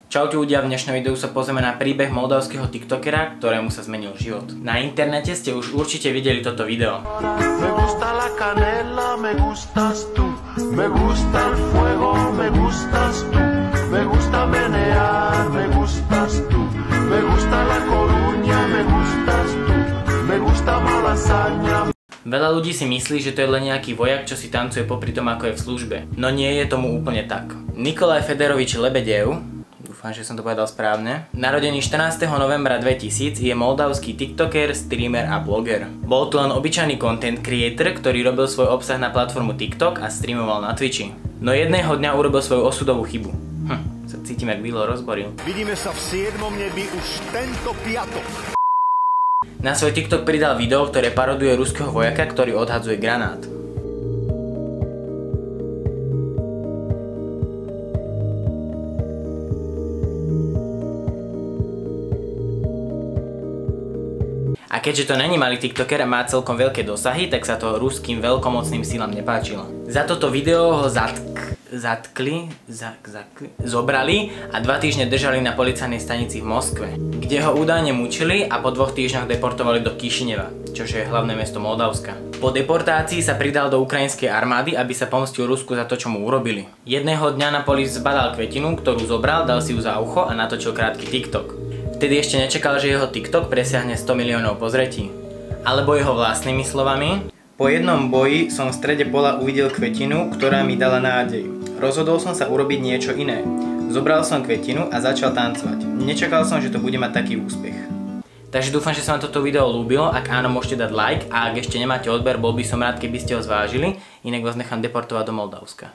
Čaute ľudia, v dnešnom videu sa pozrieme na príbeh moldavského tiktokera, ktorému sa zmenil život. Na internete ste už určite videli toto video. Me gusta la canela, me gustas tú. Me gusta el fuego, me gustas tú. Me gusta menear, me gustas tú. Me gusta la Coruña, me gustas tú. Me gusta malasaña. Veľa ľudí si myslí, že to je len nejaký vojak, čo si tancuje popri tom, ako je v službe. No nie je tomu úplne tak. Nikolaj Federovič Lebedev, dúfam, že som to povedal správne, narodený 14. novembra 2000, je moldavský tiktoker, streamer a bloger. Bol to len obyčajný content creator, ktorý robil svoj obsah na platformu TikTok a streamoval na Twitchi. No jedného dňa urobil svoju osudovú chybu. Sa cítim, jak Vilo rozboril. Vidíme sa v 7. nebi už tento piatok. Na svoj TikTok pridal video, ktoré paroduje ruského vojaka, ktorý odhadzuje granát. A keďže to není malý tiktoker a má celkom veľké dosahy, tak sa to ruským veľkomocným silám nepáčilo. Za toto video ho zobrali a 2 týždne držali na policajnej stanici v Moskve, kde ho údajne mučili a po 2 týždňoch deportovali do Kišineva, čo je hlavné mesto Moldavska. Po deportácii sa pridal do ukrajinskej armády, aby sa pomstil Rusku za to, čo mu urobili. Jedného dňa na poli zbadal kvetinu, ktorú zobral, dal si ju za ucho a natočil krátky TikTok. Vtedy ešte nečakal, že jeho TikTok presiahne 100 miliónov pozretí. Alebo jeho vlastnými slovami: po jednom boji som v strede pola uvidel kvetinu, ktorá mi dala nádej. Rozhodol som sa urobiť niečo iné. Zobral som kvetinu a začal tancovať. Nečakal som, že to bude mať taký úspech. Takže dúfam, že sa vám toto video ľúbilo. Ak áno, môžete dať like, a ak ešte nemáte odber, bol by som rád, keby ste ho zvážili. Inak vás nechám deportovať do Moldavska.